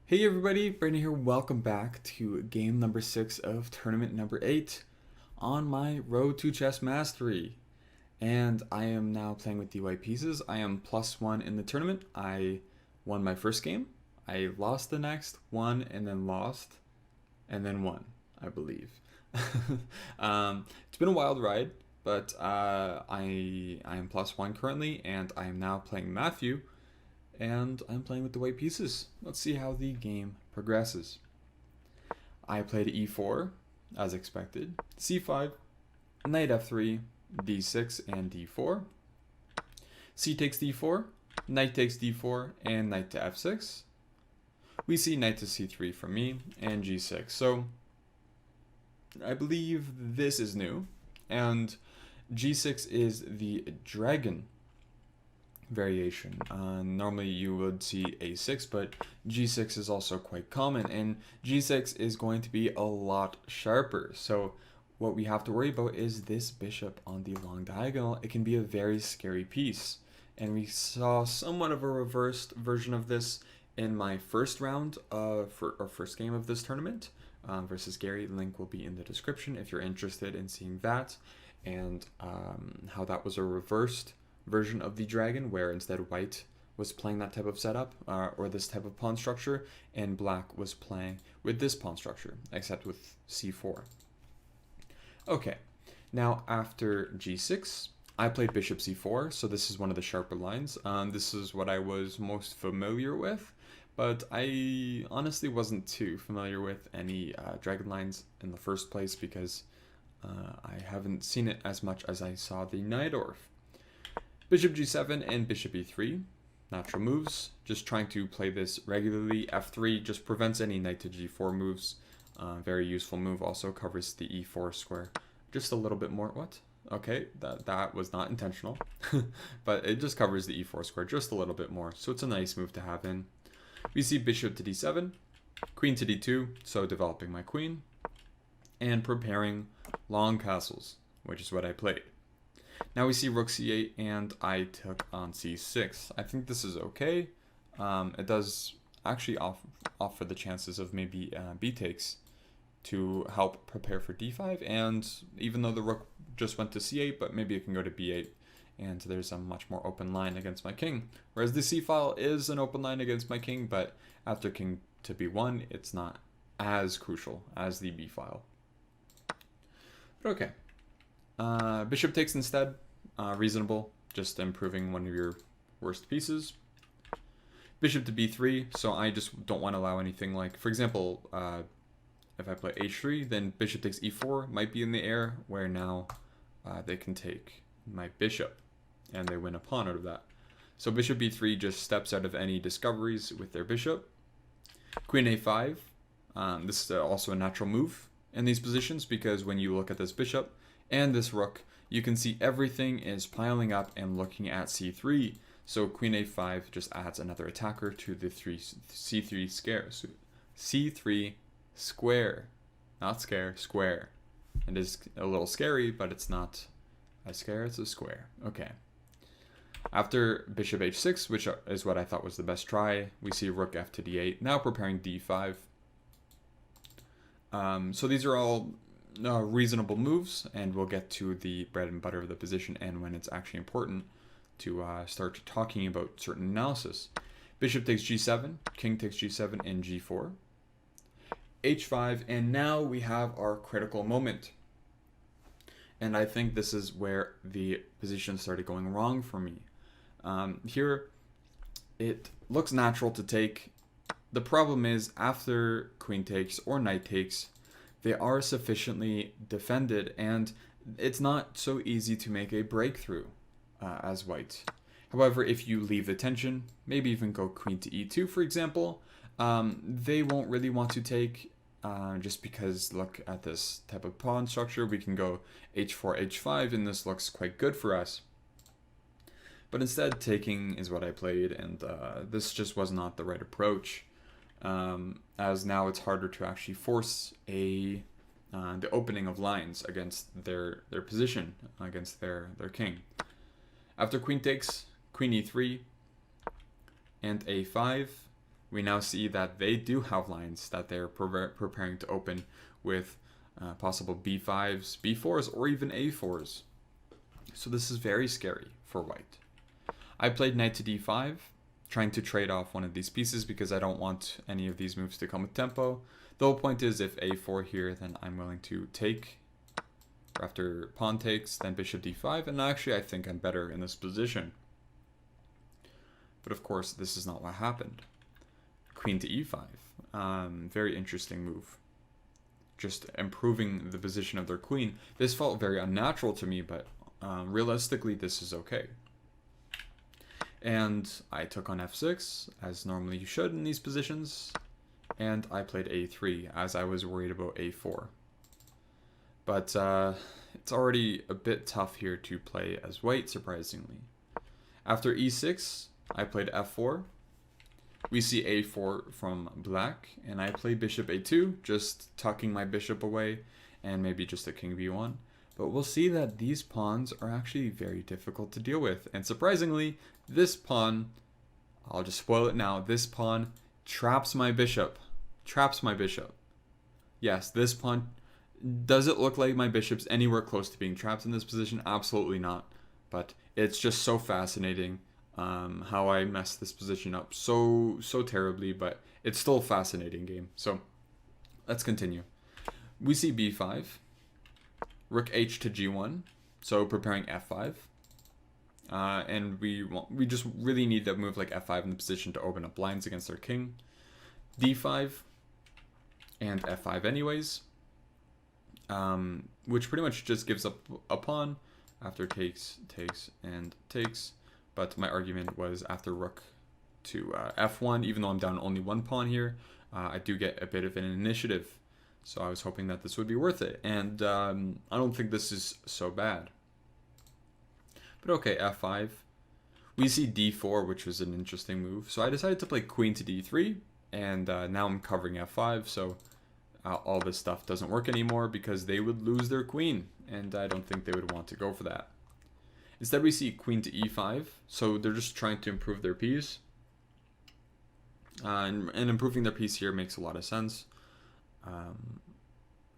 Hey everybody, Brandon here. Welcome back to game number 6 of tournament number 8 on my road to chess mastery. And I am now playing with the white pieces. I am +1 in the tournament. I won my first game. I lost the next, won, and then lost, and then won, I believe. It's been a wild ride, but I am +1 currently, and I am now playing Matthew and I'm playing with the white pieces. Let's see how the game progresses. I played e4, as expected, c5, knight f3, d6, and d4. C takes d4, knight takes d4, and knight to f6. We see knight to c3 from me, and g6. So, I believe this is new, and g6 is the dragon variation. Normally you would see a6, but g6 is also quite common, and g6 is going to be a lot sharper. So what we have to worry about is this bishop on the long diagonal. It can be a very scary piece, and we saw somewhat of a reversed version of this in my first round first game of this tournament versus Gary. Link will be in the description if you're interested in seeing that, and how that was a reversed version of the dragon, where instead white was playing that type of setup or this type of pawn structure, and black was playing with this pawn structure, except with c4. Okay, now after g6, I played bishop c4, so this is one of the sharper lines. This is what I was most familiar with, but I honestly wasn't too familiar with any dragon lines in the first place because I haven't seen it as much as I saw the Najdorf. Bishop g7 and bishop e3, natural moves. Just trying to play this regularly. f3 just prevents any knight to g4 moves. Very useful move. Also covers the e4 square just a little bit more. What? Okay, that was not intentional, but it just covers the e4 square just a little bit more. So it's a nice move to have in. We see bishop to d7, queen to d2, so developing my queen, and preparing long castles, which is what I played. Now we see rook c8, and I took on c6. I think this is okay. It does actually offer the chances of maybe b takes to help prepare for d5, and even though the rook just went to c8, but maybe it can go to b8, and there's a much more open line against my king. Whereas the c file is an open line against my king, but after king to b1, it's not as crucial as the b file. But okay. Bishop takes instead, reasonable, just improving one of your worst pieces. Bishop to b3, so I just don't want to allow anything like, for example, if I play h3, then bishop takes e4 might be in the air, where now they can take my bishop, and they win a pawn out of that. So bishop b3 just steps out of any discoveries with their bishop. Queen a5, this is also a natural move in these positions, because when you look at this bishop and this rook, you can see everything is piling up and looking at c3. So queen a5 just adds another attacker to the c3 square. So c3 square, not scare, square. It is a little scary, but it's not a scare, it's a square. Okay. After bishop h6, which is what I thought was the best try, we see rook f to d8, now preparing d5. So these are all reasonable moves, and we'll get to the bread and butter of the position and when it's actually important to start talking about certain analysis. Bishop takes g7, king takes g7 and g4, h5, and now we have our critical moment. And I think this is where the position started going wrong for me. Here, it looks natural to take. The problem is, after queen takes or knight takes, they are sufficiently defended, and it's not so easy to make a breakthrough as white. However, if you leave the tension, maybe even go queen to e2, for example, they won't really want to take, just because look at this type of pawn structure. We can go h4, h5, and this looks quite good for us. But instead, taking is what I played, and this just was not the right approach. As now it's harder to actually force the opening of lines against their position, against their king. After queen takes, queen e3, and a5, we now see that they do have lines that they're preparing to open with possible b5s, b4s, or even a4s. So this is very scary for white. I played knight to d5, trying to trade off one of these pieces because I don't want any of these moves to come with tempo. The whole point is if a4 here, then I'm willing to take. After pawn takes, then bishop d5, and actually I think I'm better in this position. But of course, this is not what happened. Queen to e5. Very interesting move. Just improving the position of their queen. This felt very unnatural to me, but realistically, this is okay. And I took on f6, as normally you should in these positions. And I played a3, as I was worried about a4. But it's already a bit tough here to play as white, surprisingly. After e6, I played f4. We see a4 from black, and I play bishop a2, just tucking my bishop away, and maybe just a king b1. But we'll see that these pawns are actually very difficult to deal with. And surprisingly, this pawn, I'll just spoil it now, this pawn traps my bishop. Traps my bishop. Yes, this pawn, does it look like my bishop's anywhere close to being trapped in this position? Absolutely not. But it's just so fascinating. How I messed this position up so terribly, but it's still a fascinating game. So let's continue. We see b5, rook h to g1, so preparing f5, and we just really need to move like f5 in the position to open up lines against our king. d5 and f5 anyways, which pretty much just gives up a pawn after takes, and takes. But my argument was after rook to f1, even though I'm down only one pawn here, I do get a bit of an initiative. So I was hoping that this would be worth it. And I don't think this is so bad. But okay, f5. We see d4, which was an interesting move. So I decided to play queen to d3. And now I'm covering f5. So all this stuff doesn't work anymore because they would lose their queen. And I don't think they would want to go for that. Instead, we see queen to e5, so they're just trying to improve their piece. And improving their piece here makes a lot of sense.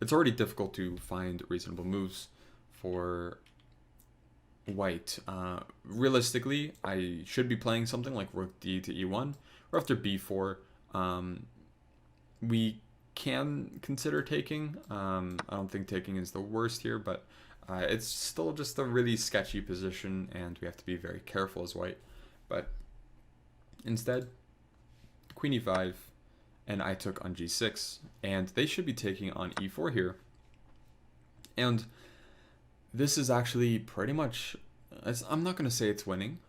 It's already difficult to find reasonable moves for white. Realistically, I should be playing something like rook d to e1, or after b4, we can consider taking. I don't think taking is the worst here, but it's still just a really sketchy position, and we have to be very careful as white. But instead, queen e5, and I took on g6, and they should be taking on e4 here. And this is actually pretty much, I'm not going to say it's winning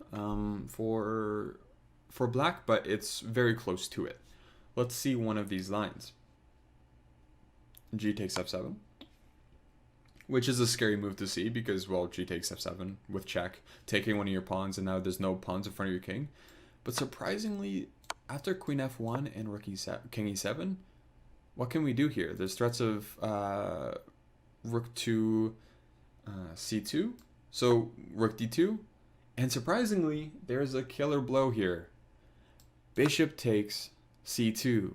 for black, but it's very close to it. Let's see one of these lines. G takes f7. Which is a scary move to see because, well, g takes f7 with check, taking one of your pawns, and now there's no pawns in front of your king. But surprisingly, after queen f1 and rook e7, king e7, what can we do here? There's threats of rook to c2, so rook d2, and surprisingly, there's a killer blow here. Bishop takes c2.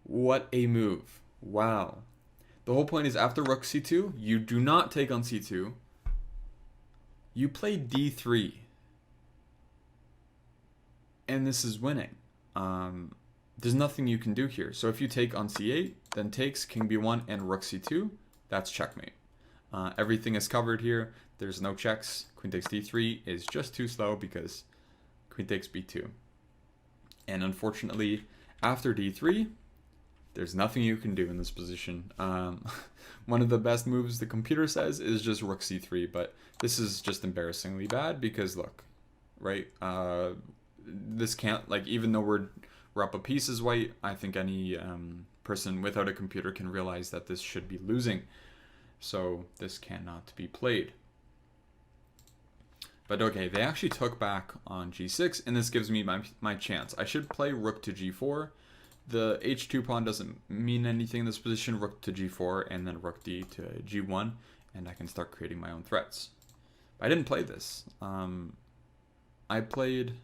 What a move. Wow. The whole point is after rook c2, you do not take on c2. You play d3. And this is winning. There's nothing you can do here. So if you take on c8, then takes king b1 and rook c2, that's checkmate. Everything is covered here. There's no checks. Queen takes d3 is just too slow because queen takes b2. And unfortunately, after d3, there's nothing you can do in this position. One of the best moves the computer says is just rook c3, but this is just embarrassingly bad because look, right? This can't, like, even though we're up a piece as white, I think any person without a computer can realize that this should be losing. So this cannot be played. But okay, they actually took back on g6, and this gives me my chance. I should play rook to g4. The h2 pawn doesn't mean anything in this position. Rook to g4 and then rook d to g1, and I can start creating my own threats. But I didn't play this. I played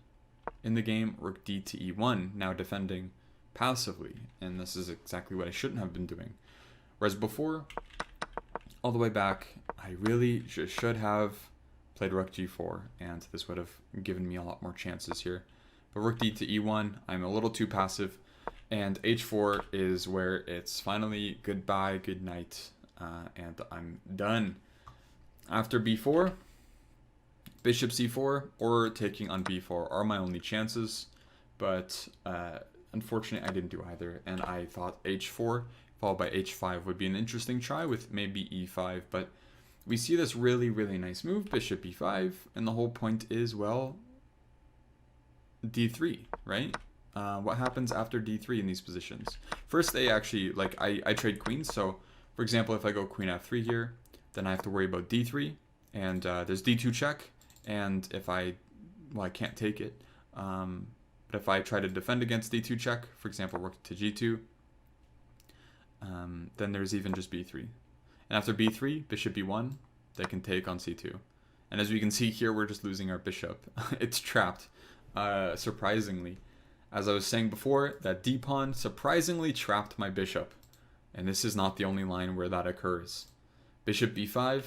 in the game rook d to e1, now defending passively, and this is exactly what I shouldn't have been doing. Whereas before, all the way back, I really just should have played rook g4, and this would have given me a lot more chances here. But rook d to e1, I'm a little too passive, and h4 is where it's finally goodbye, good night, and I'm done. After b4, bishop c4 or taking on b4 are my only chances, but unfortunately I didn't do either, and I thought h4 followed by h5 would be an interesting try with maybe e5, but we see this really, really nice move, bishop e5, and the whole point is, well, d3, right? What happens after d3 in these positions? First, they actually, like, I trade queens, so for example, if I go queen f3 here, then I have to worry about d3, and there's d2 check, and if I can't take it, but if I try to defend against d2 check, for example, rook to g2, then there's even just b3. And after b3, bishop b1, they can take on c2. And as we can see here, we're just losing our bishop. It's trapped, surprisingly. As I was saying before, that d-pawn surprisingly trapped my bishop. And this is not the only line where that occurs. Bishop b5,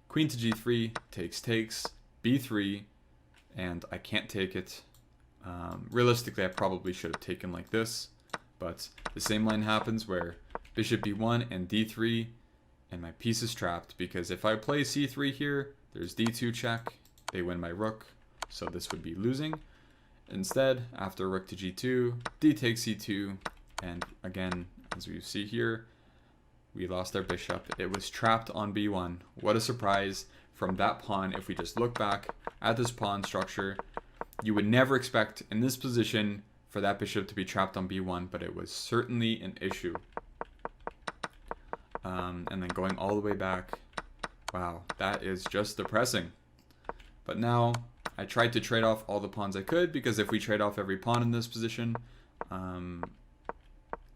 queen to g3, takes, b3, and I can't take it. Realistically, I probably should have taken like this, but the same line happens where bishop b1 and d3, and my piece is trapped, because if I play c3 here, there's d2 check, they win my rook, so this would be losing. Instead, after rook to g2, d takes c2, and again, as we see here, we lost our bishop. It was trapped on b1. What a surprise from that pawn. If we just look back at this pawn structure, you would never expect in this position for that bishop to be trapped on b1, but it was certainly an issue. And then going all the way back, wow, that is just depressing. But now I tried to trade off all the pawns I could, because if we trade off every pawn in this position,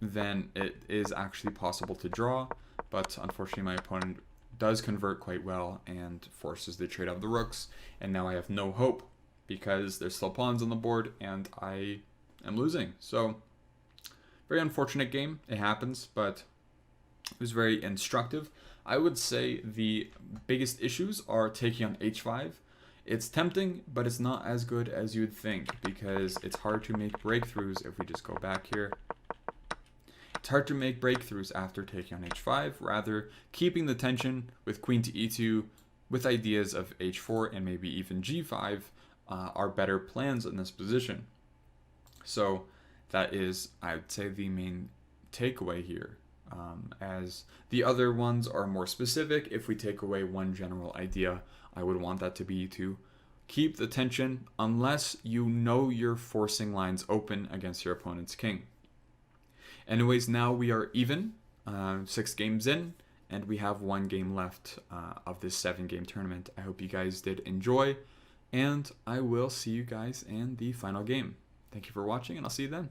then it is actually possible to draw. But unfortunately, my opponent does convert quite well and forces the trade of the rooks. And now I have no hope, because there's still pawns on the board and I am losing. So very unfortunate game. It happens, but it was very instructive. I would say the biggest issues are taking on h5. It's tempting, but it's not as good as you'd think, because it's hard to make breakthroughs. If we just go back here, it's hard to make breakthroughs after taking on h5. Rather, keeping the tension with queen to e2 with ideas of h4 and maybe even g5 are better plans in this position. So that is, I would say, the main takeaway here. As the other ones are more specific, if we take away one general idea, I would want that to be to keep the tension unless you know you're forcing lines open against your opponent's king. Anyways, now we are even, 6 games in, and we have 1 game left of this 7-game tournament. I hope you guys did enjoy, and I will see you guys in the final game. Thank you for watching, and I'll see you then.